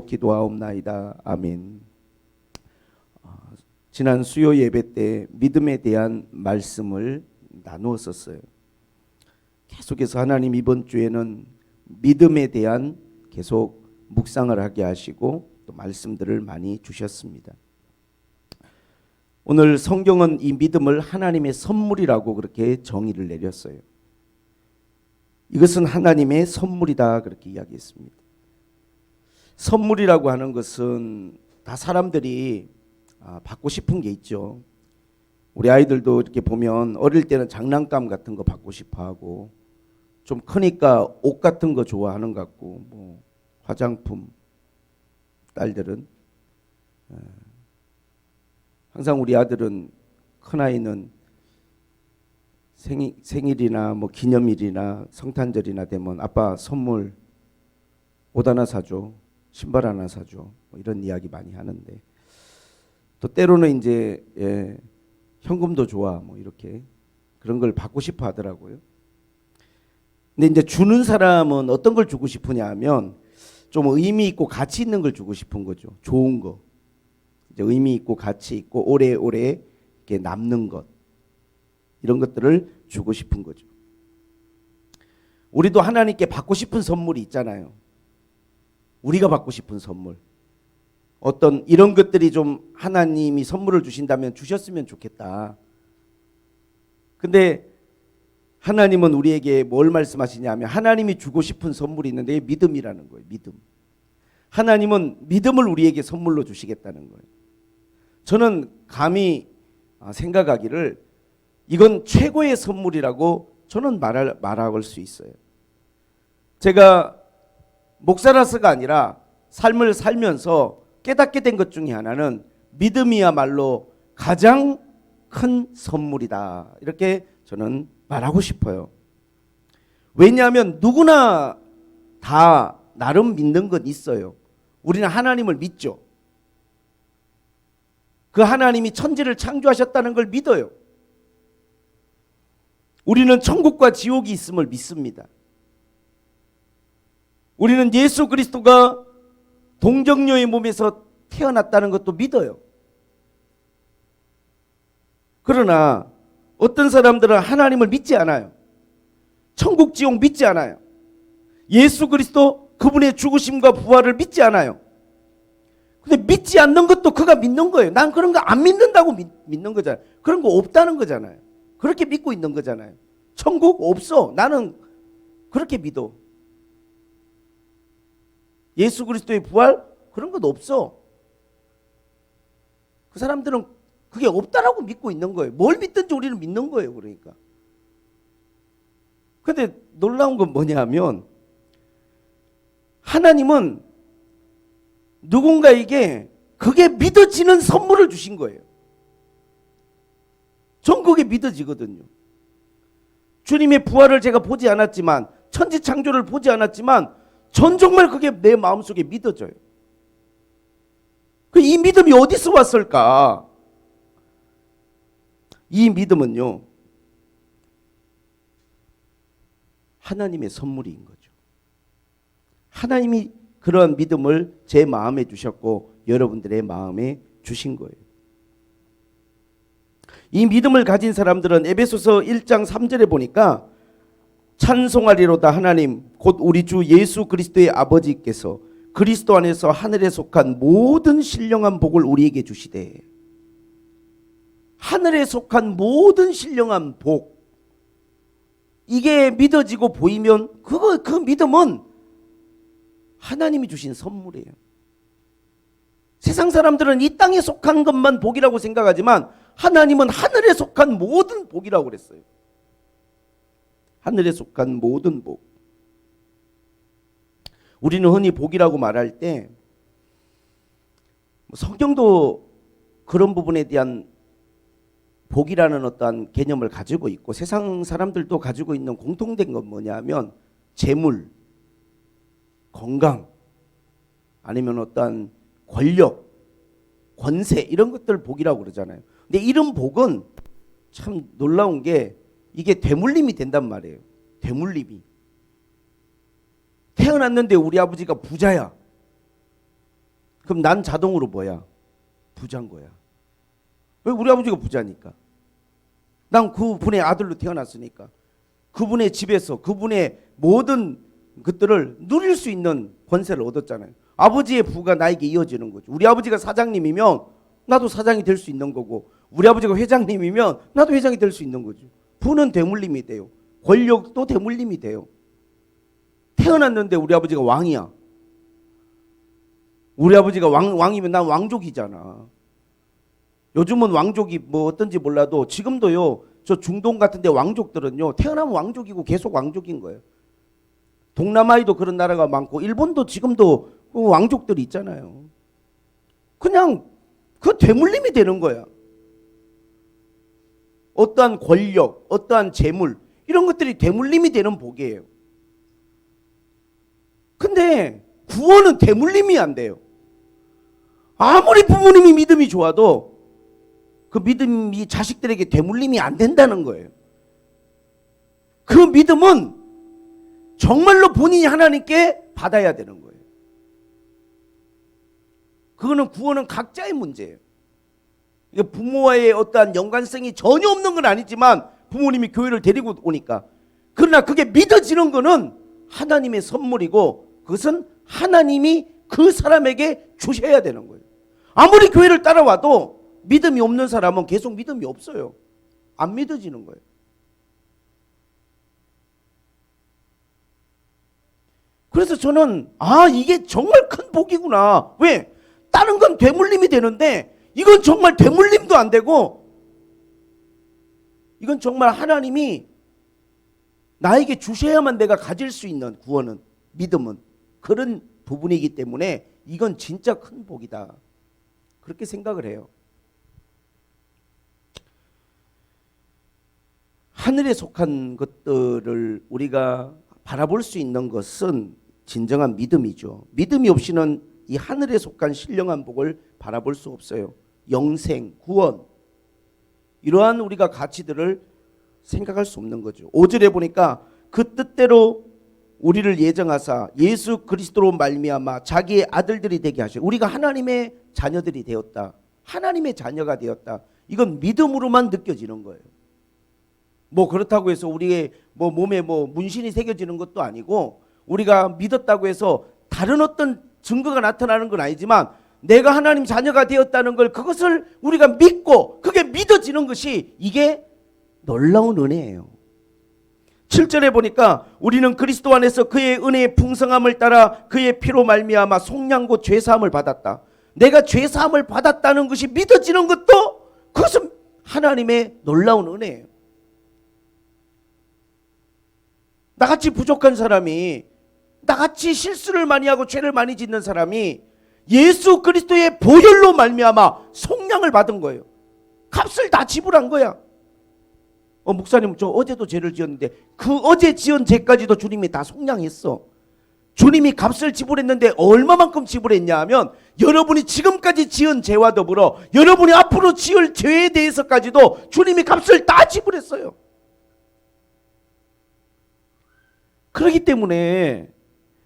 기도하옵나이다. 아멘. 지난 수요 예배 때 믿음에 대한 말씀을 나누었었어요. 계속해서 하나님 이번 주에는 믿음에 대한 계속 묵상을 하게 하시고 또 말씀들을 많이 주셨습니다. 오늘 성경은 이 믿음을 하나님의 선물이라고 그렇게 정의를 내렸어요. 이것은 하나님의 선물이다 그렇게 이야기했습니다. 선물이라고 하는 것은 다 사람들이 받고 싶은 게 있죠. 우리 아이들도 이렇게 보면 어릴 때는 장난감 같은 거 받고 싶어 하고, 좀 크니까 옷 같은 거 좋아하는 것 같고, 뭐 화장품, 딸들은 항상 우리 아들은, 큰아이는 생일이나 뭐 기념일이나 성탄절이나 되면 아빠 선물 옷 하나 사줘, 신발 하나 사줘, 뭐 이런 이야기 많이 하는데, 또 때로는 이제 현금도 좋아 뭐 이렇게 그런 걸 받고 싶어 하더라고요. 근데 이제 주는 사람은 어떤 걸 주고 싶으냐 하면 좀 의미 있고 가치 있는 걸 주고 싶은 거죠. 좋은 거, 이제 의미 있고 가치 있고 오래오래 이렇게 남는 것, 이런 것들을 주고 싶은 거죠. 우리도 하나님께 받고 싶은 선물이 있잖아요. 우리가 받고 싶은 선물, 어떤 이런 것들이 좀 하나님이 선물을 주신다면 주셨으면 좋겠다. 근데 하나님은 우리에게 뭘 말씀하시냐면, 하나님이 주고 싶은 선물이 있는데 믿음이라는 거예요. 믿음. 하나님은 믿음을 우리에게 선물로 주시겠다는 거예요. 저는 감히 생각하기를 이건 최고의 선물이라고 저는 말할 수 있어요. 제가 목사라서가 아니라 삶을 살면서 깨닫게 된 것 중에 하나는 믿음이야말로 가장 큰 선물이다, 이렇게 저는 말하고 싶어요. 왜냐하면 누구나 다 나름 믿는 건 있어요. 우리는 하나님을 믿죠. 그 하나님이 천지를 창조하셨다는 걸 믿어요. 우리는 천국과 지옥이 있음을 믿습니다. 우리는 예수 그리스도가 동정녀의 몸에서 태어났다는 것도 믿어요. 그러나 어떤 사람들은 하나님을 믿지 않아요. 천국 지옥 믿지 않아요. 예수 그리스도 그분의 죽으심과 부활을 믿지 않아요. 근데 믿지 않는 것도 그가 믿는 거예요. 난 그런 거 안 믿는다고 믿는 거잖아요. 그런 거 없다는 거잖아요. 그렇게 믿고 있는 거잖아요. 천국 없어, 나는 그렇게 믿어. 예수 그리스도의 부활, 그런 것 없어. 그 사람들은 그게 없다라고 믿고 있는 거예요. 뭘 믿든지 우리는 믿는 거예요. 그러니까. 근데 놀라운 건 뭐냐면, 하나님은 누군가에게 그게 믿어지는 선물을 주신 거예요. 전 그게 믿어지거든요. 주님의 부활을 제가 보지 않았지만, 천지 창조를 보지 않았지만, 전 정말 그게 내 마음속에 믿어져요. 이 믿음이 어디서 왔을까? 이 믿음은요, 하나님의 선물인 거죠. 하나님이 그런 믿음을 제 마음에 주셨고 여러분들의 마음에 주신 거예요. 이 믿음을 가진 사람들은 에베소서 1장 3절에 보니까, 찬송하리로다 하나님 곧 우리 주 예수 그리스도의 아버지께서 그리스도 안에서 하늘에 속한 모든 신령한 복을 우리에게 주시되. 하늘에 속한 모든 신령한 복, 이게 믿어지고 보이면 그 믿음은 하나님이 주신 선물이에요. 세상 사람들은 이 땅에 속한 것만 복이라고 생각하지만 하나님은 하늘에 속한 모든 복이라고 그랬어요. 하늘에 속한 모든 복. 우리는 흔히 복이라고 말할 때 성경도 그런 부분에 대한 복이라는 어떠한 개념을 가지고 있고, 세상 사람들도 가지고 있는 공통된 건 뭐냐면 재물, 건강, 아니면 어떠한 권력, 권세, 이런 것들 복이라고 그러잖아요. 근데 이런 복은 참 놀라운 게 이게 되물림이 된단 말이에요. 되물림이. 태어났는데 우리 아버지가 부자야. 그럼 난 자동으로 뭐야? 부자인 거야. 왜? 우리 아버지가 부자니까. 난 그분의 아들로 태어났으니까. 그분의 집에서 그분의 모든 것들을 누릴 수 있는 권세를 얻었잖아요. 아버지의 부가 나에게 이어지는 거죠. 우리 아버지가 사장님이면 나도 사장이 될 수 있는 거고, 우리 아버지가 회장님이면 나도 회장이 될 수 있는 거죠. 부는 대물림이 돼요. 권력도 대물림이 돼요. 태어났는데 우리 아버지가 왕이야. 우리 아버지가 왕이면 난 왕족이잖아. 요즘은 왕족이 뭐 어떤지 몰라도 지금도요, 저 중동 같은 데 왕족들은요, 태어나면 왕족이고 계속 왕족인 거예요. 동남아에도 그런 나라가 많고, 일본도 지금도 왕족들이 있잖아요. 그냥 그 되물림이 되는 거야. 어떠한 권력, 어떠한 재물, 이런 것들이 되물림이 되는 복이에요. 근데 구원은 되물림이 안 돼요. 아무리 부모님이 믿음이 좋아도 그 믿음이 자식들에게 되물림이 안 된다는 거예요. 그 믿음은 정말로 본인이 하나님께 받아야 되는 거예요. 그거는 구원은 각자의 문제예요. 이게 부모와의 어떠한 연관성이 전혀 없는 건 아니지만 부모님이 교회를 데리고 오니까, 그러나 그게 믿어지는 거는 하나님의 선물이고 그것은 하나님이 그 사람에게 주셔야 되는 거예요. 아무리 교회를 따라와도 믿음이 없는 사람은 계속 믿음이 없어요. 안 믿어지는 거예요. 그래서 저는 이게 정말 큰 복이구나. 왜? 다른 건 되물림이 되는데 이건 정말 되물림도 안 되고, 이건 정말 하나님이 나에게 주셔야만 내가 가질 수 있는 구원은, 믿음은 그런 부분이기 때문에 이건 진짜 큰 복이다. 그렇게 생각을 해요. 하늘에 속한 것들을 우리가 바라볼 수 있는 것은 진정한 믿음이죠. 믿음이 없이는 이 하늘에 속한 신령한 복을 바라볼 수 없어요. 영생, 구원, 이러한 우리가 가치들을 생각할 수 없는 거죠. 5절에 보니까 그 뜻대로 우리를 예정하사 예수 그리스도로 말미암아 자기의 아들들이 되게 하셔. 우리가 하나님의 자녀들이 되었다. 하나님의 자녀가 되었다. 이건 믿음으로만 느껴지는 거예요. 뭐 그렇다고 해서 우리의 뭐 몸에 뭐 문신이 새겨지는 것도 아니고, 우리가 믿었다고 해서 다른 어떤 증거가 나타나는 건 아니지만, 내가 하나님 자녀가 되었다는 걸, 그것을 우리가 믿고 그게 믿어지는 것이, 이게 놀라운 은혜예요. 7절에 보니까 우리는 그리스도 안에서 그의 은혜의 풍성함을 따라 그의 피로 말미암아 속량 곧 죄사함을 받았다. 내가 죄사함을 받았다는 것이 믿어지는 것도, 그것은 하나님의 놀라운 은혜예요. 나같이 부족한 사람이, 나같이 실수를 많이 하고 죄를 많이 짓는 사람이 예수 그리스도의 보혈로 말미암아 속량을 받은 거예요. 값을 다 지불한 거야. 목사님, 저 어제도 죄를 지었는데 그 어제 지은 죄까지도 주님이 다 속량했어. 주님이 값을 지불했는데 얼마만큼 지불했냐 하면, 여러분이 지금까지 지은 죄와 더불어 여러분이 앞으로 지을 죄에 대해서까지도 주님이 값을 다 지불했어요. 그렇기 때문에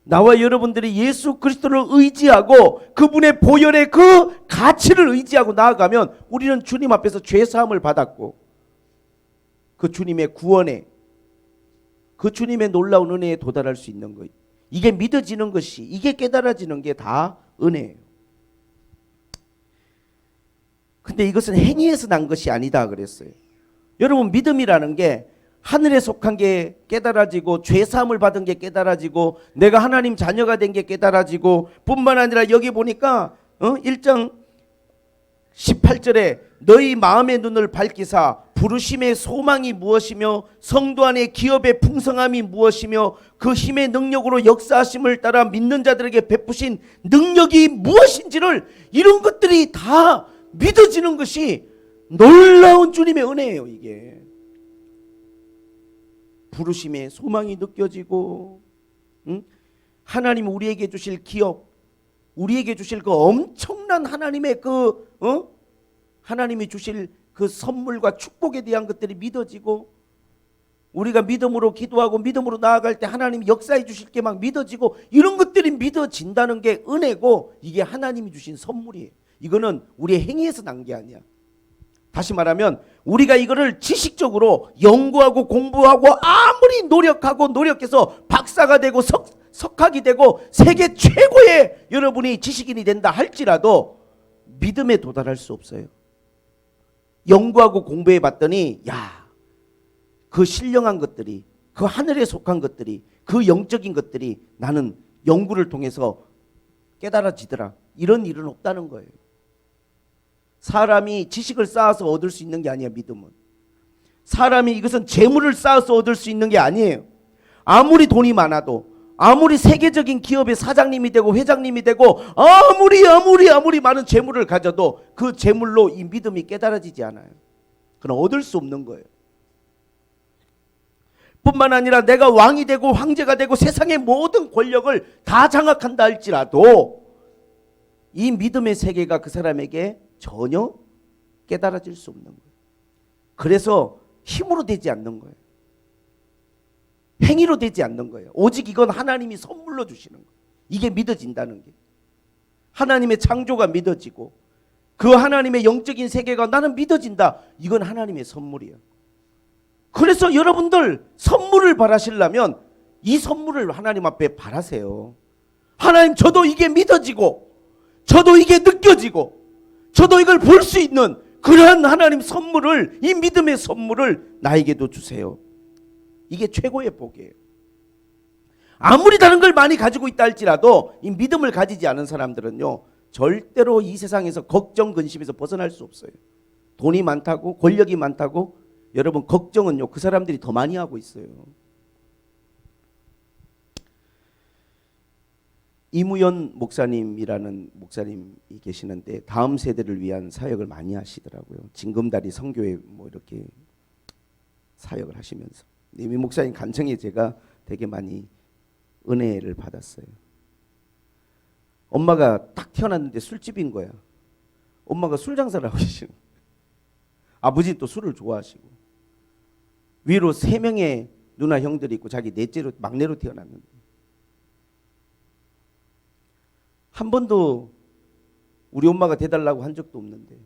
나와 여러분들이 예수 그리스도를 의지하고 그분의 보혈의 그 가치를 의지하고 나아가면, 우리는 주님 앞에서 죄사함을 받았고, 그 주님의 구원에, 그 주님의 놀라운 은혜에 도달할 수 있는 거예요. 이게 믿어지는 것이, 이게 깨달아지는 게 다 은혜예요. 근데 이것은 행위에서 난 것이 아니다 그랬어요. 여러분, 믿음이라는 게 하늘에 속한 게 깨달아지고, 죄사함을 받은 게 깨달아지고, 내가 하나님 자녀가 된 게 깨달아지고, 뿐만 아니라 여기 보니까 1장 18절에 너희 마음의 눈을 밝히사 부르심의 소망이 무엇이며 성도 안의 기업의 풍성함이 무엇이며 그 힘의 능력으로 역사하심을 따라 믿는 자들에게 베푸신 능력이 무엇인지를, 이런 것들이 다 믿어지는 것이 놀라운 주님의 은혜예요. 이게 부르심의 소망이 느껴지고, 하나님이 우리에게 주실 기업, 우리에게 주실 그 엄청난 하나님의 하나님이 주실 그 선물과 축복에 대한 것들이 믿어지고, 우리가 믿음으로 기도하고 믿음으로 나아갈 때 하나님이 역사해 주실 게 막 믿어지고 이런 것들이 믿어진다는 게 은혜고 이게 하나님이 주신 선물이에요. 이거는 우리의 행위에서 난 게 아니야. 다시 말하면 우리가 이거를 지식적으로 연구하고 공부하고 아무리 노력하고 노력해서 박사가 되고 석학이 되고 세계 최고의 여러분이 지식인이 된다 할지라도 믿음에 도달할 수 없어요. 연구하고 공부해 봤더니 그 신령한 것들이, 그 하늘에 속한 것들이, 그 영적인 것들이 나는 연구를 통해서 깨달아지더라. 이런 일은 없다는 거예요. 사람이 지식을 쌓아서 얻을 수 있는 게 아니야. 믿음은 사람이 이것은 재물을 쌓아서 얻을 수 있는 게 아니에요. 아무리 돈이 많아도, 아무리 세계적인 기업의 사장님이 되고 회장님이 되고, 아무리 많은 재물을 가져도 그 재물로 이 믿음이 깨달아지지 않아요. 그건 얻을 수 없는 거예요. 뿐만 아니라 내가 왕이 되고 황제가 되고 세상의 모든 권력을 다 장악한다 할지라도 이 믿음의 세계가 그 사람에게 전혀 깨달아질 수 없는 거예요. 그래서 힘으로 되지 않는 거예요. 행위로 되지 않는 거예요. 오직 이건 하나님이 선물로 주시는 거예요. 이게 믿어진다는 게. 하나님의 창조가 믿어지고 그 하나님의 영적인 세계가 나는 믿어진다. 이건 하나님의 선물이에요. 그래서 여러분들 선물을 바라시려면 이 선물을 하나님 앞에 바라세요. 하나님, 저도 이게 믿어지고 저도 이게 느껴지고 저도 이걸 볼 수 있는 그러한 하나님 선물을, 이 믿음의 선물을 나에게도 주세요. 이게 최고의 복이에요. 아무리 다른 걸 많이 가지고 있다 할지라도 이 믿음을 가지지 않은 사람들은요 절대로 이 세상에서 걱정 근심에서 벗어날 수 없어요. 돈이 많다고 권력이 많다고 여러분 걱정은요 그 사람들이 더 많이 하고 있어요. 이무연 목사님이라는 목사님이 계시는데 다음 세대를 위한 사역을 많이 하시더라고요. 징검다리 선교회 뭐 이렇게 사역을 하시면서 이 목사님 간증에 제가 되게 많이 은혜를 받았어요. 엄마가 딱 태어났는데 술집인 거야. 엄마가 술 장사를 하고 계시는 거야. 아버지는 또 술을 좋아하시고 위로 3명의 누나 형들이 있고 자기 넷째로 막내로 태어났는데 한 번도 우리 엄마가 대달라고 한 적도 없는데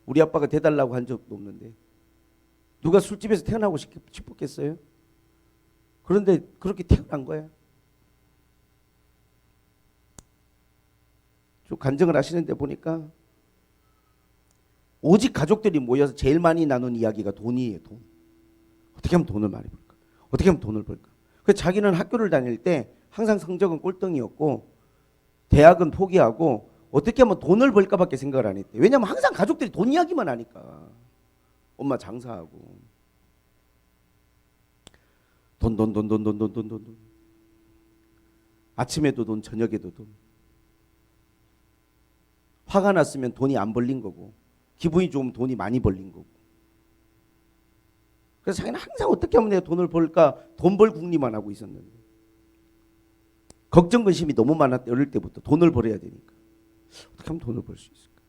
우리 아빠가 대달라고 한 적도 없는데 누가 술집에서 태어나고 싶었겠어요? 그런데 그렇게 태어난 거야. 좀 간증을 하시는데 보니까 오직 가족들이 모여서 제일 많이 나눈 이야기가 돈이에요. 돈. 어떻게 하면 돈을 많이 벌까? 어떻게 하면 돈을 벌까? 그래서 자기는 학교를 다닐 때 항상 성적은 꼴등이었고 대학은 포기하고 어떻게 하면 돈을 벌까 밖에 생각을 안 했대. 왜냐하면 항상 가족들이 돈 이야기만 하니까. 엄마 장사하고 돈. 아침에도 돈, 저녁에도 돈. 화가 났으면 돈이 안 벌린 거고 기분이 좋으면 돈이 많이 벌린 거고. 그래서 자기는 항상 어떻게 하면 내가 돈을 벌까 돈 벌 궁리만 하고 있었는데 걱정 근심이 너무 많았대. 어릴 때부터 돈을 벌어야 되니까 어떻게 하면 돈을 벌 수 있을까.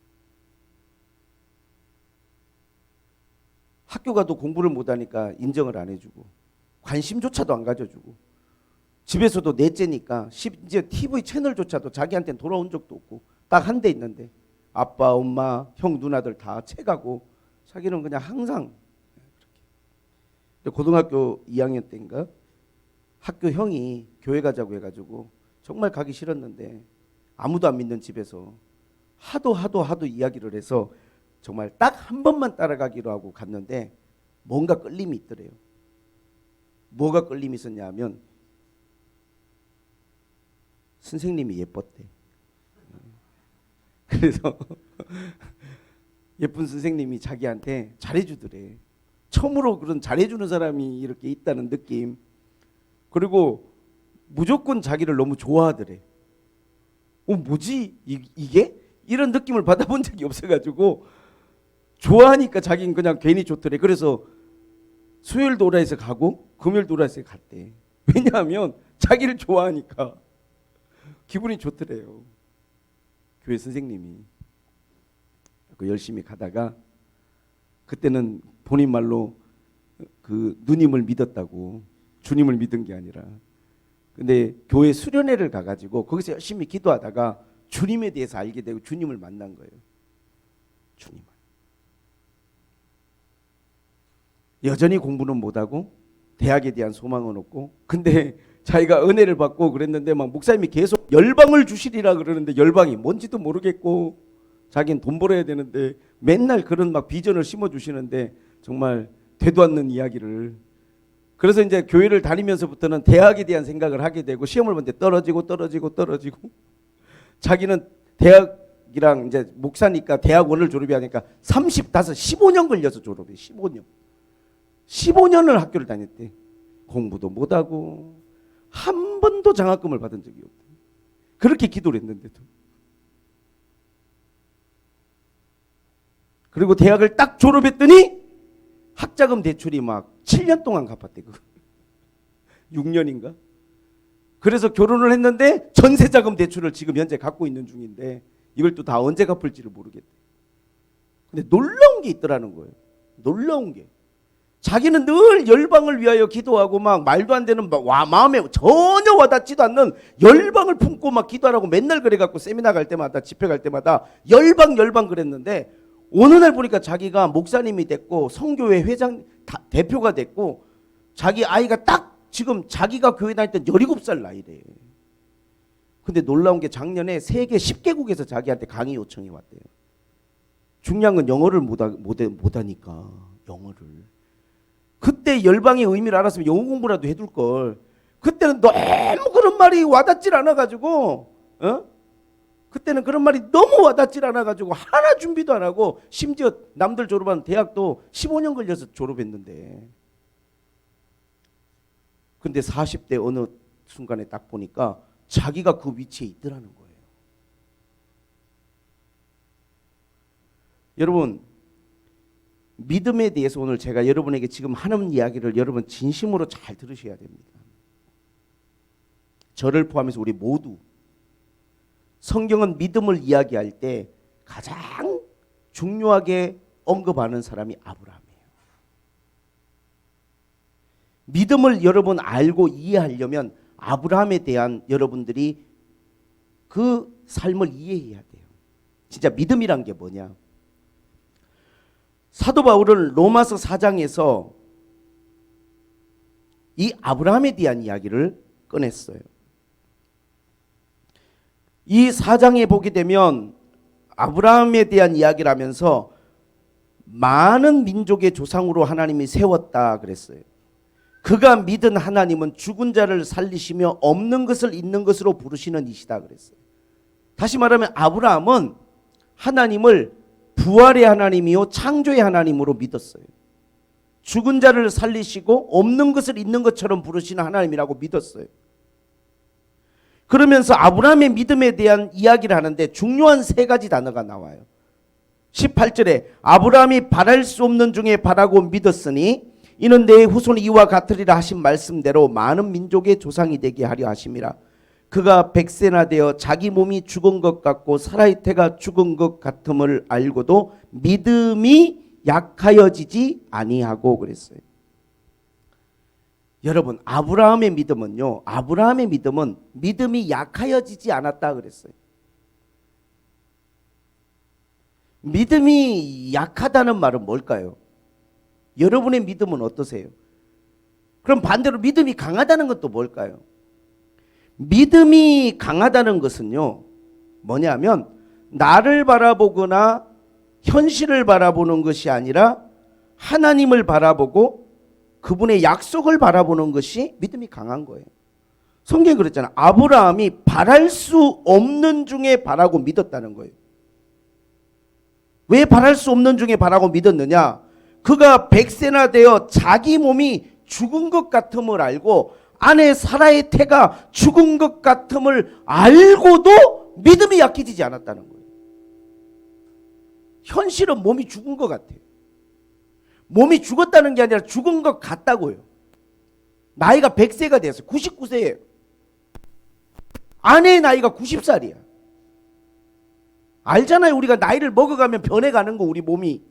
학교 가도 공부를 못하니까 인정을 안 해주고 관심조차도 안 가져주고 집에서도 넷째니까 이제 TV 채널조차도 자기한테는 돌아온 적도 없고 딱 한 대 있는데 아빠, 엄마, 형, 누나들 다 채가고 자기는 그냥 항상 그렇게. 고등학교 2학년 때인가 학교 형이 교회 가자고 해가지고 정말 가기 싫었는데 아무도 안 믿는 집에서 하도 이야기를 해서 정말 딱 한 번만 따라가기로 하고 갔는데 뭔가 끌림이 있더래요. 뭐가 끌림이 있었냐 하면 선생님이 예뻤대. 그래서 예쁜 선생님이 자기한테 잘해주더래. 처음으로 그런 잘해주는 사람이 이렇게 있다는 느낌. 그리고 무조건 자기를 너무 좋아하더래. 뭐지 이게? 이런 느낌을 받아본 적이 없어가지고 좋아하니까 자기는 그냥 괜히 좋더래. 그래서 수요일도 오라 해서 가고 금요일도 오라 해서 갔대. 왜냐하면 자기를 좋아하니까 기분이 좋더래요. 교회 선생님이. 열심히 가다가 그때는 본인 말로 그 누님을 믿었다고. 주님을 믿은 게 아니라. 근데 교회 수련회를 가가지고 거기서 열심히 기도하다가 주님에 대해서 알게 되고 주님을 만난 거예요. 주님을. 여전히 공부는 못하고 대학에 대한 소망은 없고, 근데 자기가 은혜를 받고 그랬는데 막 목사님이 계속 열방을 주시리라 그러는데 열방이 뭔지도 모르겠고, 자기는 돈 벌어야 되는데 맨날 그런 막 비전을 심어주시는데 정말 되도 않는 이야기를. 그래서 이제 교회를 다니면서부터는 대학에 대한 생각을 하게 되고, 시험을 볼 때 떨어지고 자기는 대학이랑 이제 목사니까 대학원을 졸업하니까 15년 걸려서 졸업해. 15년을 학교를 다녔대. 공부도 못하고 한 번도 장학금을 받은 적이 없대. 그렇게 기도를 했는데도. 그리고 대학을 딱 졸업했더니 학자금 대출이 막 7년 동안 갚았대. 그거 6년인가? 그래서 결혼을 했는데 전세자금 대출을 지금 현재 갖고 있는 중인데 이걸 또 다 언제 갚을지를 모르겠대. 근데 놀라운 게 있더라는 거예요. 놀라운 게. 자기는 늘 열방을 위하여 기도하고 막 말도 안 되는 마음에 전혀 와닿지도 않는 열방을 품고 막 기도하라고 맨날 그래갖고 세미나 갈 때마다 집회 갈 때마다 열방 그랬는데, 어느 날 보니까 자기가 목사님이 됐고 성교회 회장 대표가 됐고, 자기 아이가 딱 지금 자기가 교회 다닐 때 17살 나이래. 근데 놀라운 게 작년에 세계 10개국에서 자기한테 강의 요청이 왔대요. 중요한 건 영어를 못하니까 영어를. 그때 열방의 의미를 알았으면 영어 공부라도 해둘 걸. 그때는 너무 그런 말이 와닿질 않아가지고, 그때는 그런 말이 너무 와닿질 않아가지고 하나 준비도 안 하고, 심지어 남들 졸업한 대학도 15년 걸려서 졸업했는데, 근데 40대 어느 순간에 딱 보니까 자기가 그 위치에 있더라는 거예요. 여러분, 믿음에 대해서 오늘 제가 여러분에게 지금 하는 이야기를 여러분 진심으로 잘 들으셔야 됩니다. 저를 포함해서 우리 모두 성경은 믿음을 이야기할 때 가장 중요하게 언급하는 사람이 아브라함이에요. 믿음을 여러분 알고 이해하려면 아브라함에 대한 여러분들이 그 삶을 이해해야 돼요. 진짜 믿음이란 게 뭐냐? 사도 바울은 로마서 4장에서 이 아브라함에 대한 이야기를 꺼냈어요. 이 4장에 보게 되면 아브라함에 대한 이야기를 하면서 많은 민족의 조상으로 하나님이 세웠다 그랬어요. 그가 믿은 하나님은 죽은 자를 살리시며 없는 것을 있는 것으로 부르시는 이시다 그랬어요. 다시 말하면 아브라함은 하나님을 부활의 하나님이요 창조의 하나님으로 믿었어요. 죽은 자를 살리시고 없는 것을 있는 것처럼 부르시는 하나님이라고 믿었어요. 그러면서 아브라함의 믿음에 대한 이야기를 하는데 중요한 세 가지 단어가 나와요. 18절에 아브라함이 바랄 수 없는 중에 바라고 믿었으니 이는 내 후손이 이와 같으리라 하신 말씀대로 많은 민족의 조상이 되게 하려 하심이라. 그가 100세나 되어 자기 몸이 죽은 것 같고 사라의 태가 죽은 것 같음을 알고도 믿음이 약하여지지 아니하고 그랬어요. 여러분, 아브라함의 믿음은요, 아브라함의 믿음은 믿음이 약하여지지 않았다 그랬어요. 믿음이 약하다는 말은 뭘까요? 여러분의 믿음은 어떠세요? 그럼 반대로 믿음이 강하다는 것도 뭘까요? 믿음이 강하다는 것은요, 뭐냐면 나를 바라보거나 현실을 바라보는 것이 아니라 하나님을 바라보고 그분의 약속을 바라보는 것이 믿음이 강한 거예요. 성경이 그랬잖아요. 아브라함이 바랄 수 없는 중에 바라고 믿었다는 거예요. 왜 바랄 수 없는 중에 바라고 믿었느냐? 그가 100세나 되어 자기 몸이 죽은 것 같음을 알고 아내 사라의 태가 죽은 것 같음을 알고도 믿음이 약해지지 않았다는 거예요. 현실은 몸이 죽은 것 같아요. 몸이 죽었다는 게 아니라 죽은 것 같다고요. 나이가 100세가 됐어요. 99세예요. 아내의 나이가 90살이야. 알잖아요. 우리가 나이를 먹어가면 변해가는 거, 우리 몸이.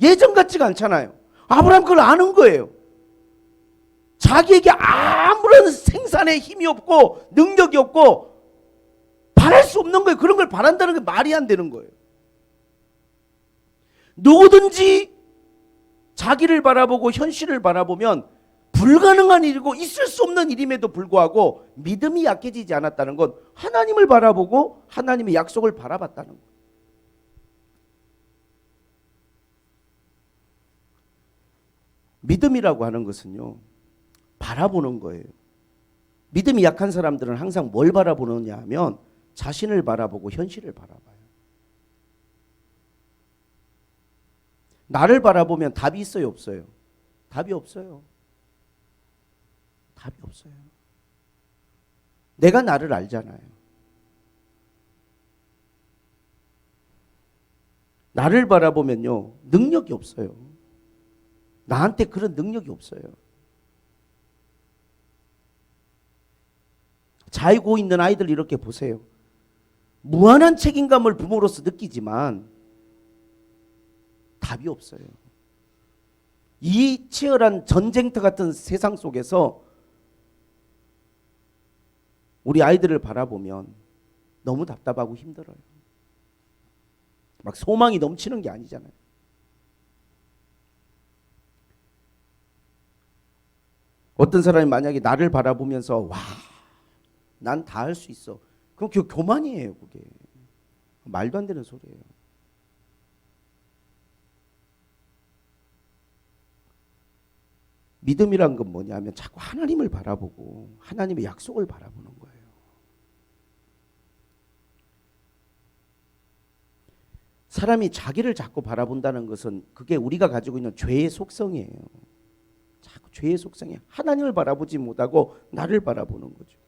예전 같지가 않잖아요. 아브라함 그걸 아는 거예요. 자기에게 아무런 생산의 힘이 없고 능력이 없고 바랄 수 없는 거예요. 그런 걸 바란다는 게 말이 안 되는 거예요. 누구든지 자기를 바라보고 현실을 바라보면 불가능한 일이고 있을 수 없는 일임에도 불구하고 믿음이 약해지지 않았다는 건 하나님을 바라보고 하나님의 약속을 바라봤다는 거예요. 믿음이라고 하는 것은요, 바라보는 거예요. 믿음이 약한 사람들은 항상 뭘 바라보느냐 하면 자신을 바라보고 현실을 바라봐요. 나를 바라보면 답이 있어요, 없어요? 답이 없어요. 답이 없어요. 내가 나를 알잖아요. 나를 바라보면요, 능력이 없어요. 나한테 그런 능력이 없어요. 자고 있는 아이들 이렇게 보세요. 무한한 책임감을 부모로서 느끼지만 답이 없어요. 이 치열한 전쟁터 같은 세상 속에서 우리 아이들을 바라보면 너무 답답하고 힘들어요. 막 소망이 넘치는 게 아니잖아요. 어떤 사람이 만약에 나를 바라보면서 와, 난 다 할 수 있어. 그럼 교만이에요, 그게. 말도 안 되는 소리예요. 믿음이란 건 뭐냐면 자꾸 하나님을 바라보고 하나님의 약속을 바라보는 거예요. 사람이 자기를 자꾸 바라본다는 것은 그게 우리가 가지고 있는 죄의 속성이에요. 자꾸 죄의 속성이 하나님을 바라보지 못하고 나를 바라보는 거죠.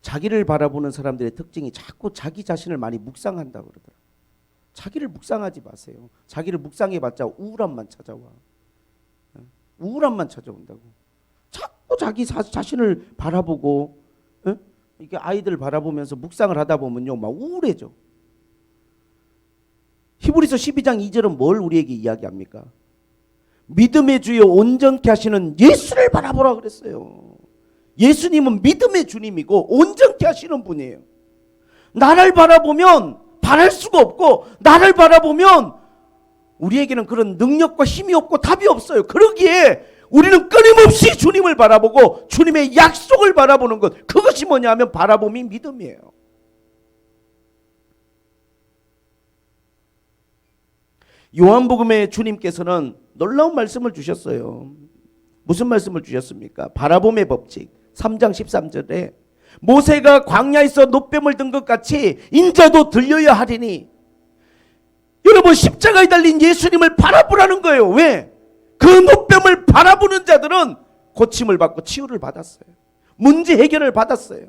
자기를 바라보는 사람들의 특징이 자꾸 자기 자신을 많이 묵상한다고 그러더라고요. 자기를 묵상하지 마세요. 자기를 묵상해봤자 우울함만 찾아와. 우울함만 찾아온다고. 자꾸 자기 자신을 바라보고 이렇게 아이들 바라보면서 묵상을 하다 보면요, 막 우울해져. 히브리서 12장 2절은 뭘 우리에게 이야기합니까? 믿음의 주여 온전케 하시는 예수를 바라보라 그랬어요. 예수님은 믿음의 주님이고 온전케 하시는 분이에요. 나를 바라보면 바랄 수가 없고 나를 바라보면 우리에게는 그런 능력과 힘이 없고 답이 없어요. 그러기에 우리는 끊임없이 주님을 바라보고 주님의 약속을 바라보는 것, 그것이 뭐냐 하면 바라봄이 믿음이에요. 요한복음에 주님께서는 놀라운 말씀을 주셨어요. 무슨 말씀을 주셨습니까? 바라봄의 법칙 3장 13절에 모세가 광야에서 놋뱀을 든 것 같이 인자도 들려야 하리니, 여러분 십자가에 달린 예수님을 바라보라는 거예요. 왜? 그 놋뱀을 바라보는 자들은 고침을 받고 치유를 받았어요. 문제 해결을 받았어요.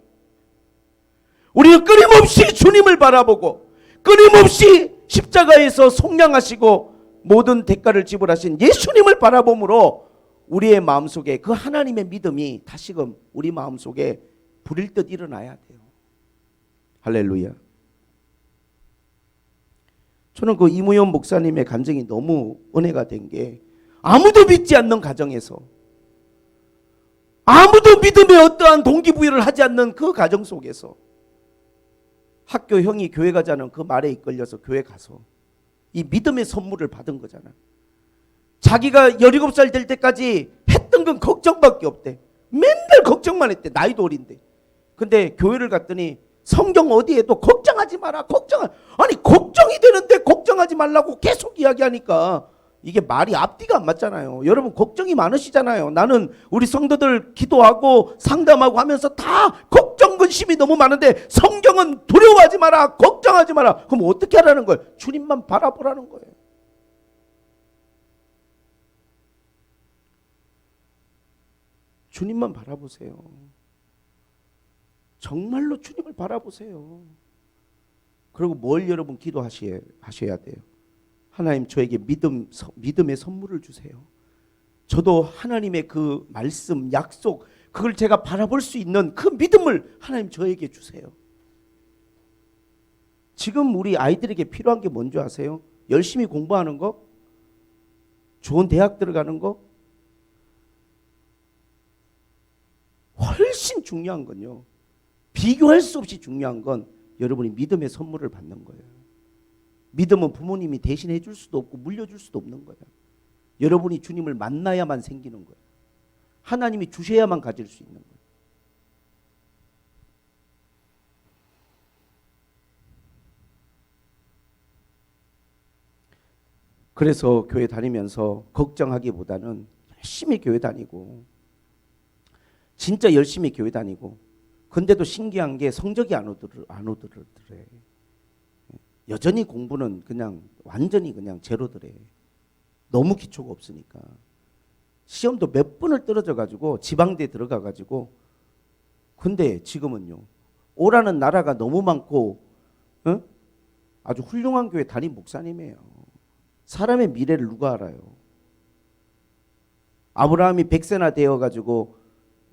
우리는 끊임없이 주님을 바라보고 끊임없이 십자가에서 속량하시고 모든 대가를 지불하신 예수님을 바라봄으로 우리의 마음속에 그 하나님의 믿음이 다시금 우리 마음속에 불일 듯 일어나야 돼요. 할렐루야. 저는 그 이무현 목사님의 간증이 너무 은혜가 된 게, 아무도 믿지 않는 가정에서, 아무도 믿음에 어떠한 동기부여를 하지 않는 그 가정 속에서 학교 형이 교회 가자는 그 말에 이끌려서 교회 가서 이 믿음의 선물을 받은 거잖아. 자기가 17살 될 때까지 했던 건 걱정밖에 없대. 맨날 걱정만 했대. 나이도 어린데. 근데 교회를 갔더니 성경 어디에도 걱정하지 마라, 아니 걱정이 되는데 걱정하지 말라고 계속 이야기하니까 이게 말이 앞뒤가 안 맞잖아요. 여러분 걱정이 많으시잖아요. 나는 우리 성도들 기도하고 상담하고 하면서 다 걱정 근심이 너무 많은데 성경은 두려워하지 마라, 걱정하지 마라. 그럼 어떻게 하라는 거예요? 주님만 바라보라는 거예요. 주님만 바라보세요. 정말로 주님을 바라보세요. 그리고 뭘 여러분 기도하셔야 돼요? 하나님 저에게 믿음의 선물을 주세요. 저도 하나님의 그 말씀, 약속, 그걸 제가 바라볼 수 있는 그 믿음을 하나님 저에게 주세요. 지금 우리 아이들에게 필요한 게 뭔지 아세요? 열심히 공부하는 거? 좋은 대학 들어가는 거? 훨씬 중요한 건요, 비교할 수 없이 중요한 건 여러분이 믿음의 선물을 받는 거예요. 믿음은 부모님이 대신해 줄 수도 없고 물려줄 수도 없는 거예요. 여러분이 주님을 만나야만 생기는 거예요. 하나님이 주셔야만 가질 수 있는 거예요. 그래서 교회 다니면서 걱정하기보다는 열심히 교회 다니고, 진짜 열심히 교회 다니고, 근데도 신기한 게 성적이 안 오더래. 여전히 공부는 그냥 완전히 그냥 제로더래. 너무 기초가 없으니까. 시험도 몇 번을 떨어져 가지고 지방대 들어가 가지고, 근데 지금은요, 오라는 나라가 너무 많고, 아주 훌륭한 교회 담임 목사님이에요. 사람의 미래를 누가 알아요? 아브라함이 100세나 되어 가지고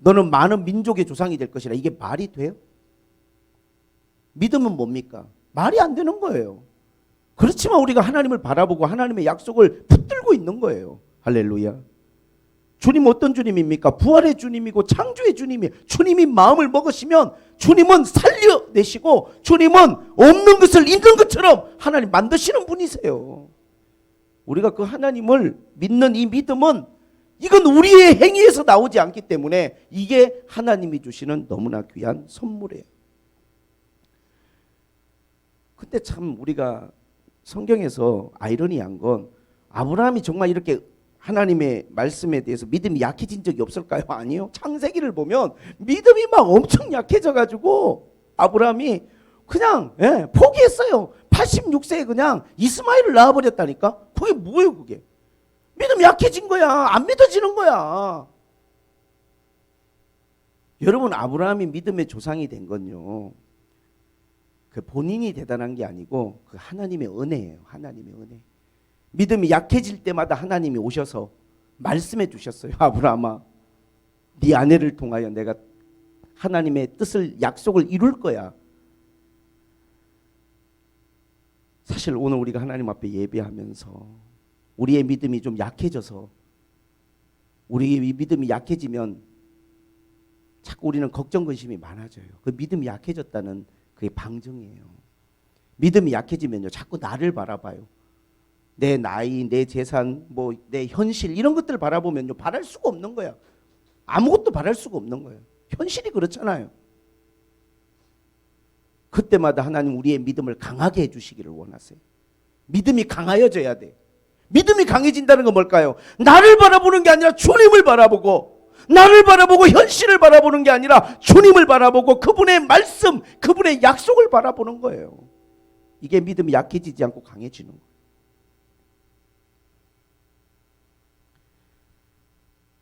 너는 많은 민족의 조상이 될 것이라, 이게 말이 돼요? 믿음은 뭡니까? 말이 안 되는 거예요. 그렇지만 우리가 하나님을 바라보고 하나님의 약속을 붙들고 있는 거예요. 할렐루야. 주님 어떤 주님입니까? 부활의 주님이고 창조의 주님이에요. 주님이 마음을 먹으시면 주님은 살려내시고, 주님은 없는 것을 있는 것처럼 하나님 만드시는 분이세요. 우리가 그 하나님을 믿는 이 믿음은, 이건 우리의 행위에서 나오지 않기 때문에 이게 하나님이 주시는 너무나 귀한 선물이에요. 근데 참 우리가 성경에서 아이러니한 건, 아브라함이 정말 이렇게 하나님의 말씀에 대해서 믿음이 약해진 적이 없을까요? 아니요. 창세기를 보면 믿음이 막 엄청 약해져 가지고 아브라함이 그냥 포기했어요. 86세에 그냥 이스마엘을 낳아버렸다니까. 그게 뭐예요 그게? 믿음이 약해진 거야. 안 믿어지는 거야. 여러분, 아브라함이 믿음의 조상이 된 건요, 그 본인이 대단한 게 아니고 그 하나님의 은혜예요. 하나님의 은혜. 믿음이 약해질 때마다 하나님이 오셔서 말씀해 주셨어요. 아브라함아, 네 아내를 통하여 내가 하나님의 뜻을, 약속을 이룰 거야. 사실 오늘 우리가 하나님 앞에 예배하면서 우리의 믿음이 좀 약해져서, 우리의 믿음이 약해지면 자꾸 우리는 걱정 근심이 많아져요. 그 믿음이 약해졌다는 그게 방증이에요. 믿음이 약해지면요, 자꾸 나를 바라봐요. 내 나이, 내 재산, 뭐 내 현실, 이런 것들을 바라보면요, 바랄 수가 없는 거야. 아무것도 바랄 수가 없는 거예요. 현실이 그렇잖아요. 그때마다 하나님 우리의 믿음을 강하게 해주시기를 원하세요. 믿음이 강하여져야 돼. 믿음이 강해진다는 건 뭘까요? 나를 바라보는 게 아니라 주님을 바라보고, 나를 바라보고 현실을 바라보는 게 아니라 주님을 바라보고 그분의 말씀, 그분의 약속을 바라보는 거예요. 이게 믿음이 약해지지 않고 강해지는 거예요.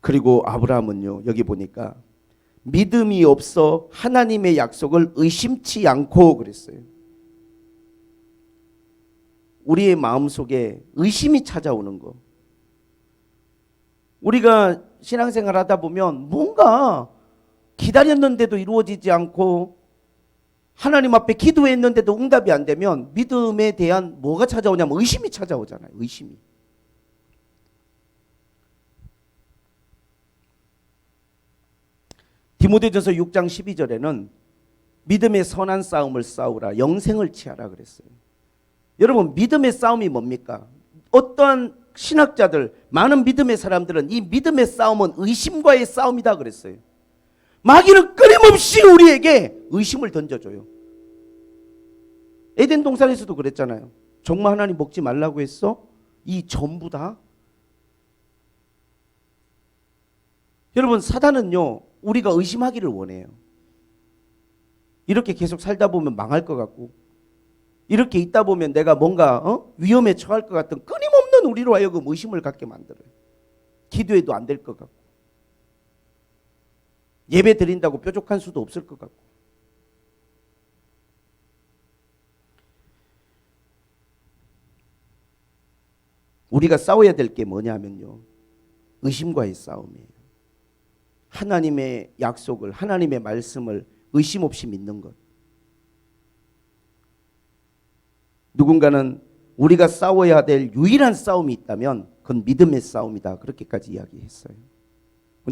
그리고 아브라함은요, 여기 보니까 믿음이 없어 하나님의 약속을 의심치 않고 그랬어요. 우리의 마음속에 의심이 찾아오는 거. 우리가 신앙생활 하다 보면 뭔가 기다렸는데도 이루어지지 않고, 하나님 앞에 기도했는데도 응답이 안 되면 믿음에 대한 뭐가 찾아오냐면 의심이 찾아오잖아요. 의심이. 디모데전서 6장 12절에는 믿음의 선한 싸움을 싸우라, 영생을 취하라 그랬어요. 여러분, 믿음의 싸움이 뭡니까? 어떠한 신학자들, 많은 믿음의 사람들은 이 믿음의 싸움은 의심과의 싸움이다 그랬어요. 마귀는 끊임없이 우리에게 의심을 던져줘요. 에덴 동산에서도 그랬잖아요. 정말 하나님 먹지 말라고 했어? 이 전부 다? 여러분, 사단은요, 우리가 의심하기를 원해요. 이렇게 계속 살다 보면 망할 것 같고, 이렇게 있다 보면 내가 뭔가 위험에 처할 것 같은 끊임없는 우리로 하여금 의심을 갖게 만들어요. 기도해도 안 될 것 같고, 예배 드린다고 뾰족한 수도 없을 것 같고. 우리가 싸워야 될 게 뭐냐면요, 의심과의 싸움이에요. 하나님의 약속을, 하나님의 말씀을 의심 없이 믿는 것. 누군가는 우리가 싸워야 될 유일한 싸움이 있다면 그건 믿음의 싸움이다. 그렇게까지 이야기했어요.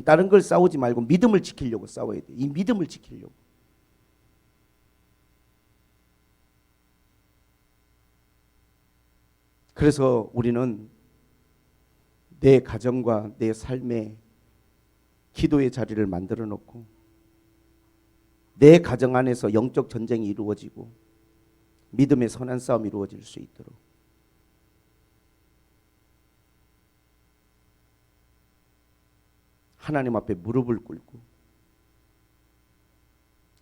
다른 걸 싸우지 말고 믿음을 지키려고 싸워야 돼요. 이 믿음을 지키려고. 그래서 우리는 내 가정과 내 삶에 기도의 자리를 만들어 놓고 내 가정 안에서 영적 전쟁이 이루어지고 믿음의 선한 싸움이 이루어질 수 있도록 하나님 앞에 무릎을 꿇고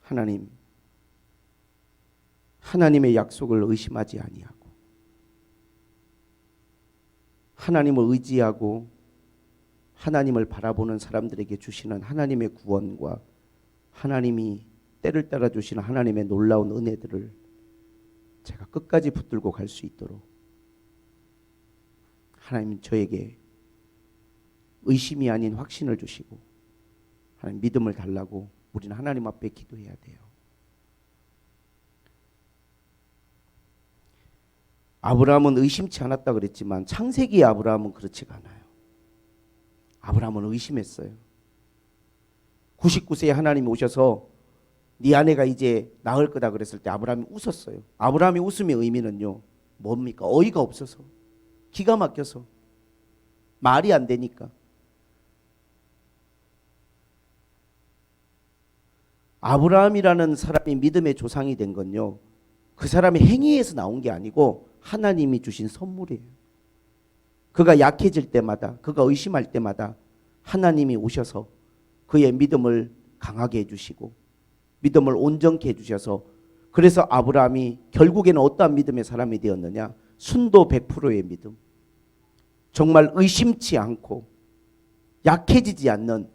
하나님의 약속을 의심하지 아니하고 하나님을 의지하고 하나님을 바라보는 사람들에게 주시는 하나님의 구원과 하나님이 때를 따라 주시는 하나님의 놀라운 은혜들을 제가 끝까지 붙들고 갈 수 있도록 하나님 저에게 의심이 아닌 확신을 주시고 하나님 믿음을 달라고 우리는 하나님 앞에 기도해야 돼요. 아브라함은 의심치 않았다 그랬지만 창세기의 아브라함은 그렇지가 않아요. 아브라함은 의심했어요. 99세에 하나님이 오셔서 네 아내가 이제 낳을 거다 그랬을 때 아브라함이 웃었어요. 아브라함이 웃음의 의미는요, 뭡니까? 어이가 없어서, 기가 막혀서, 말이 안 되니까. 아브라함이라는 사람이 믿음의 조상이 된 건요, 그 사람의 행위에서 나온 게 아니고 하나님이 주신 선물이에요. 그가 약해질 때마다, 그가 의심할 때마다 하나님이 오셔서 그의 믿음을 강하게 해주시고 믿음을 온전케 해주셔서, 그래서 아브라함이 결국에는 어떠한 믿음의 사람이 되었느냐? 순도 100%의 믿음, 정말 의심치 않고 약해지지 않는.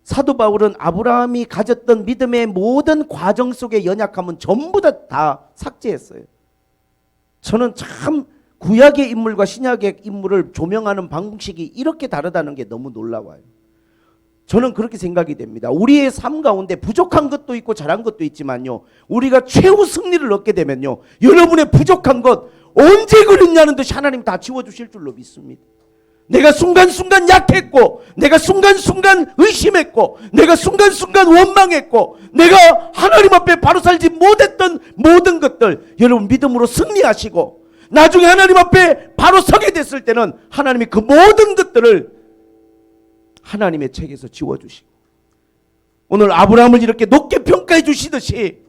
사도 바울은 아브라함이 가졌던 믿음의 모든 과정 속의 연약함은 전부 다 삭제했어요. 저는 참 구약의 인물과 신약의 인물을 조명하는 방식이 이렇게 다르다는 게 너무 놀라워요. 저는 그렇게 생각이 됩니다. 우리의 삶 가운데 부족한 것도 있고 잘한 것도 있지만요, 우리가 최후 승리를 얻게 되면요, 여러분의 부족한 것 언제 그랬냐는 듯이 하나님 다 지워주실 줄로 믿습니다. 내가 순간순간 약했고, 내가 순간순간 의심했고, 내가 순간순간 원망했고, 내가 하나님 앞에 바로 살지 못했던 모든 것들 여러분 믿음으로 승리하시고 나중에 하나님 앞에 바로 서게 됐을 때는 하나님이 그 모든 것들을 하나님의 책에서 지워주시고, 오늘 아브라함을 이렇게 높게 평가해 주시듯이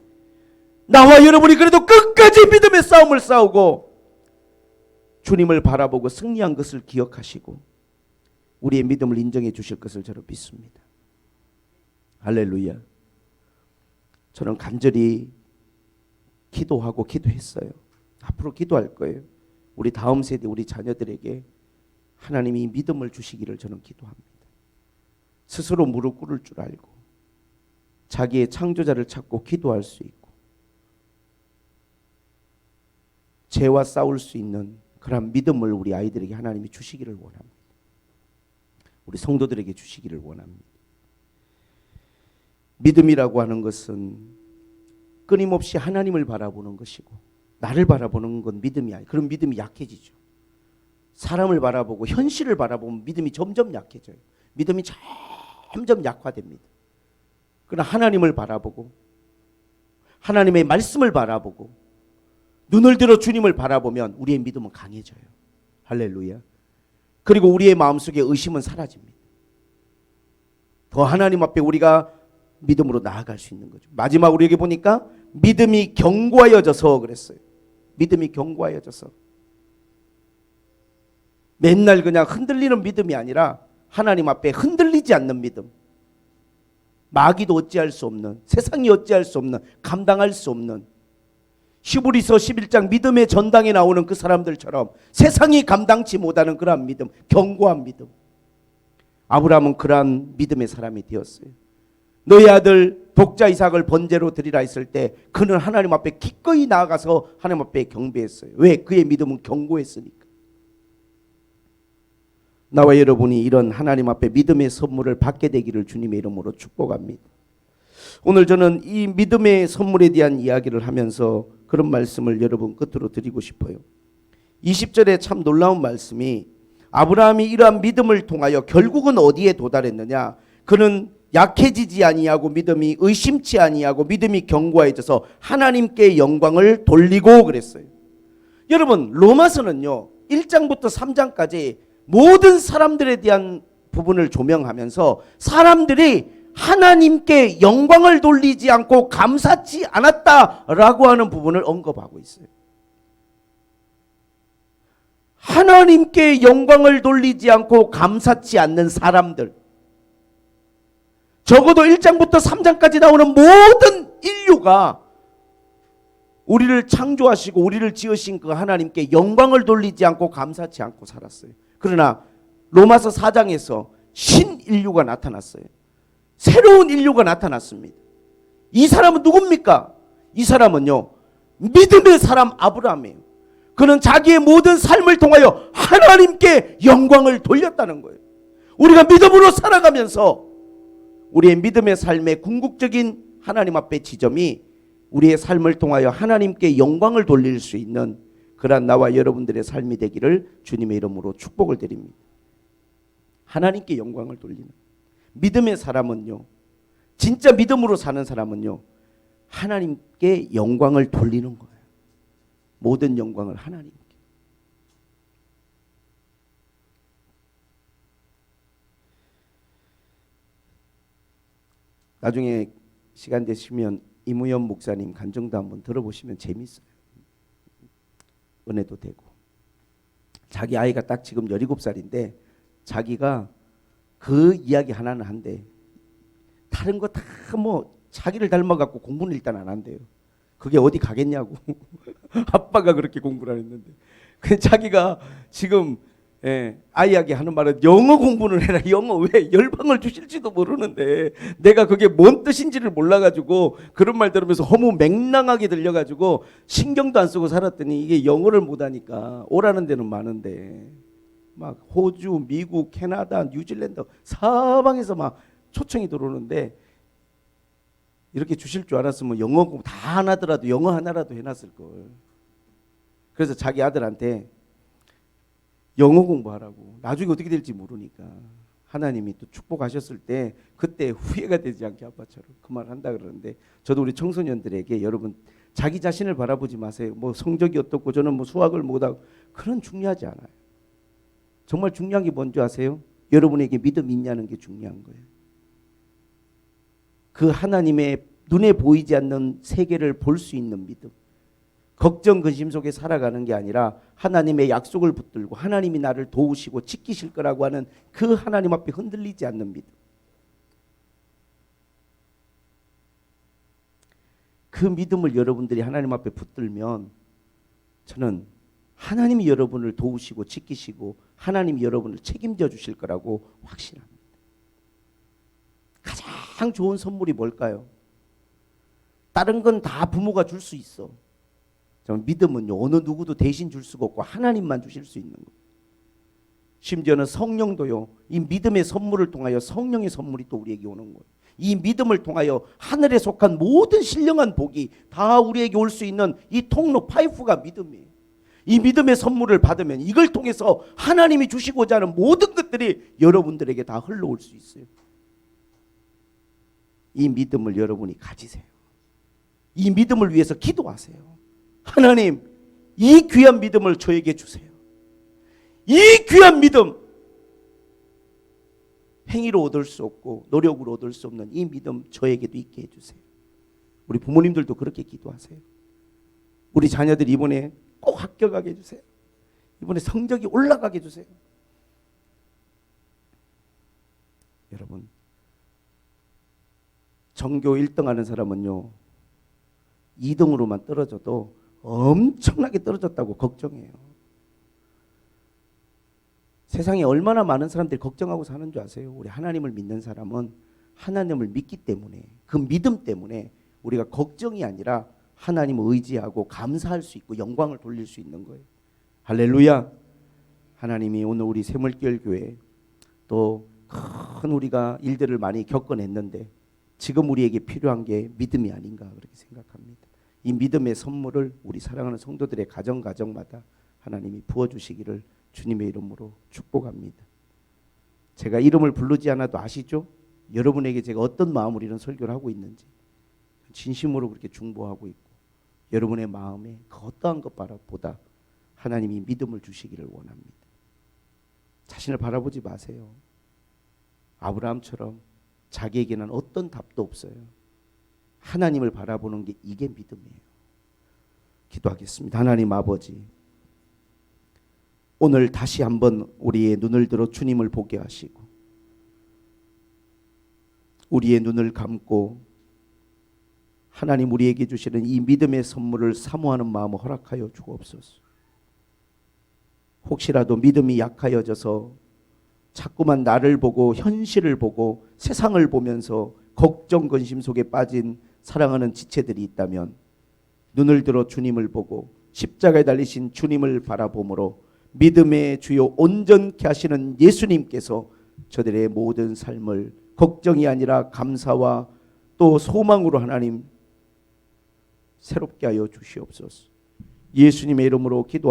나와 여러분이 그래도 끝까지 믿음의 싸움을 싸우고 주님을 바라보고 승리한 것을 기억하시고 우리의 믿음을 인정해 주실 것을 저는 믿습니다. 할렐루야. 저는 간절히 기도하고 기도했어요. 앞으로 기도할 거예요. 우리 다음 세대, 우리 자녀들에게 하나님이 믿음을 주시기를 저는 기도합니다. 스스로 무릎 꿇을 줄 알고 자기의 창조자를 찾고 기도할 수 있고 죄와 싸울 수 있는 그런 믿음을 우리 아이들에게 하나님이 주시기를 원합니다. 우리 성도들에게 주시기를 원합니다. 믿음이라고 하는 것은 끊임없이 하나님을 바라보는 것이고, 나를 바라보는 건 믿음이 아니에요. 그럼 믿음이 약해지죠. 사람을 바라보고 현실을 바라보면 믿음이 점점 약해져요. 믿음이 점점 약화됩니다. 그러나 하나님을 바라보고 하나님의 말씀을 바라보고 눈을 들어 주님을 바라보면 우리의 믿음은 강해져요. 할렐루야. 그리고 우리의 마음속에 의심은 사라집니다. 더 하나님 앞에 우리가 믿음으로 나아갈 수 있는 거죠. 마지막으로 여기 보니까 믿음이 견고하여져서 그랬어요. 믿음이 견고하여져서. 맨날 그냥 흔들리는 믿음이 아니라 하나님 앞에 흔들리지 않는 믿음. 마귀도 어찌할 수 없는, 세상이 어찌할 수 없는, 감당할 수 없는, 히브리서 11장 믿음의 전당에 나오는 그 사람들처럼 세상이 감당치 못하는 그러한 믿음, 견고한 믿음. 아브라함은 그러한 믿음의 사람이 되었어요. 너희 아들 독자 이삭을 번제로 드리라 했을 때 그는 하나님 앞에 기꺼이 나아가서 하나님 앞에 경배했어요. 왜? 그의 믿음은 견고했으니까. 나와 여러분이 이런 하나님 앞에 믿음의 선물을 받게 되기를 주님의 이름으로 축복합니다. 오늘 저는 이 믿음의 선물에 대한 이야기를 하면서 그런 말씀을 여러분 끝으로 드리고 싶어요. 20절에 참 놀라운 말씀이 아브라함이 이러한 믿음을 통하여 결국은 어디에 도달했느냐? 그는 약해지지 아니하고 믿음이 의심치 아니하고 믿음이 견고해져서 하나님께 영광을 돌리고 그랬어요. 여러분 로마서는요 1장부터 3장까지 모든 사람들에 대한 부분을 조명하면서 사람들이 하나님께 영광을 돌리지 않고 감사치 않았다라고 하는 부분을 언급하고 있어요. 하나님께 영광을 돌리지 않고 감사치 않는 사람들, 적어도 1장부터 3장까지 나오는 모든 인류가 우리를 창조하시고 우리를 지으신 그 하나님께 영광을 돌리지 않고 감사치 않고 살았어요. 그러나 로마서 4장에서 신인류가 나타났어요. 새로운 인류가 나타났습니다. 이 사람은 누굽니까? 이 사람은요 믿음의 사람 아브라함이에요. 그는 자기의 모든 삶을 통하여 하나님께 영광을 돌렸다는 거예요. 우리가 믿음으로 살아가면서 우리의 믿음의 삶의 궁극적인 하나님 앞의 지점이 우리의 삶을 통하여 하나님께 영광을 돌릴 수 있는 그러한 나와 여러분들의 삶이 되기를 주님의 이름으로 축복을 드립니다. 하나님께 영광을 돌리는 믿음의 사람은요, 진짜 믿음으로 사는 사람은요, 하나님께 영광을 돌리는 거예요. 모든 영광을 하나님께. 나중에 시간 되시면 이무연 목사님 간증도 한번 들어보시면 재밌어요. 은혜도 되고. 자기 아이가 딱 지금 17살인데 자기가 그 이야기 하나는 한대. 다른 거 다 뭐 자기를 닮아갖고 공부는 일단 안 한대요. 그게 어디 가겠냐고. 아빠가 그렇게 공부를 안 했는데. 그 자기가 지금 아이에게 하는 말은 영어 공부는 해라. 영어 왜 열방을 주실지도 모르는데 내가 그게 뭔 뜻인지를 몰라가지고 그런 말 들으면서 너무 맹랑하게 들려가지고 신경도 안 쓰고 살았더니 이게 영어를 못하니까 오라는 데는 많은데 막 호주, 미국, 캐나다, 뉴질랜드 사방에서 막 초청이 들어오는데 이렇게 주실 줄 알았으면 영어 공부 다 안 하더라도 영어 하나라도 해놨을 걸. 그래서 자기 아들한테 영어 공부하라고. 나중에 어떻게 될지 모르니까 하나님이 또 축복하셨을 때 그때 후회가 되지 않게 아빠처럼 그 말 한다 그러는데 저도 우리 청소년들에게 여러분 자기 자신을 바라보지 마세요. 뭐 성적이 어떻고 저는 뭐 수학을 못하고 그런 중요하지 않아요. 정말 중요한 게 뭔지 아세요? 여러분에게 믿음이 있냐는 게 중요한 거예요. 그 하나님의 눈에 보이지 않는 세계를 볼 수 있는 믿음. 걱정 근심 속에 살아가는 게 아니라 하나님의 약속을 붙들고 하나님이 나를 도우시고 지키실 거라고 하는 그 하나님 앞에 흔들리지 않는 믿음. 그 믿음을 여러분들이 하나님 앞에 붙들면 저는 하나님이 여러분을 도우시고 지키시고 하나님이 여러분을 책임져 주실 거라고 확신합니다. 가장 좋은 선물이 뭘까요? 다른 건 다 부모가 줄 수 있어. 믿음은요 어느 누구도 대신 줄 수가 없고 하나님만 주실 수 있는 거예요. 심지어는 성령도요 이 믿음의 선물을 통하여 성령의 선물이 또 우리에게 오는 거예요. 이 믿음을 통하여 하늘에 속한 모든 신령한 복이 다 우리에게 올 수 있는 이 통로 파이프가 믿음이에요. 이 믿음의 선물을 받으면 이걸 통해서 하나님이 주시고자 하는 모든 것들이 여러분들에게 다 흘러올 수 있어요. 이 믿음을 여러분이 가지세요. 이 믿음을 위해서 기도하세요. 하나님, 이 귀한 믿음을 저에게 주세요. 이 귀한 믿음, 행위로 얻을 수 없고 노력으로 얻을 수 없는 이 믿음 저에게도 있게 해주세요. 우리 부모님들도 그렇게 기도하세요. 우리 자녀들 이번에 꼭 합격하게 해주세요. 이번에 성적이 올라가게 해주세요. 여러분, 전교 1등 하는 사람은요 2등으로만 떨어져도 엄청나게 떨어졌다고 걱정해요. 세상에 얼마나 많은 사람들이 걱정하고 사는 줄 아세요? 우리 하나님을 믿는 사람은 하나님을 믿기 때문에 그 믿음 때문에 우리가 걱정이 아니라 하나님을 의지하고 감사할 수 있고 영광을 돌릴 수 있는 거예요. 할렐루야. 하나님이 오늘 우리 샘물교회 교회 또 큰 우리가 일들을 많이 겪어냈는데 지금 우리에게 필요한 게 믿음이 아닌가 그렇게 생각합니다. 이 믿음의 선물을 우리 사랑하는 성도들의 가정마다 하나님이 부어주시기를 주님의 이름으로 축복합니다. 제가 이름을 부르지 않아도 아시죠? 여러분에게 제가 어떤 마음으로 이런 설교를 하고 있는지 진심으로 그렇게 중보하고 있고, 여러분의 마음에 그 어떠한 것보다 하나님이 믿음을 주시기를 원합니다. 자신을 바라보지 마세요. 아브라함처럼 자기에게는 어떤 답도 없어요. 하나님을 바라보는 게 이게 믿음이에요. 기도하겠습니다. 하나님 아버지, 오늘 다시 한번 우리의 눈을 들어 주님을 보게 하시고 우리의 눈을 감고 하나님 우리에게 주시는 이 믿음의 선물을 사모하는 마음을 허락하여 주옵소서. 혹시라도 믿음이 약하여져서 자꾸만 나를 보고 현실을 보고 세상을 보면서 걱정 근심 속에 빠진 사랑하는 지체들이 있다면 눈을 들어 주님을 보고 십자가에 달리신 주님을 바라보므로 믿음의 주요 온전케 하시는 예수님께서 저들의 모든 삶을 걱정이 아니라 감사와 또 소망으로 하나님 새롭게 하여 주시옵소서. 예수님의 이름으로 기도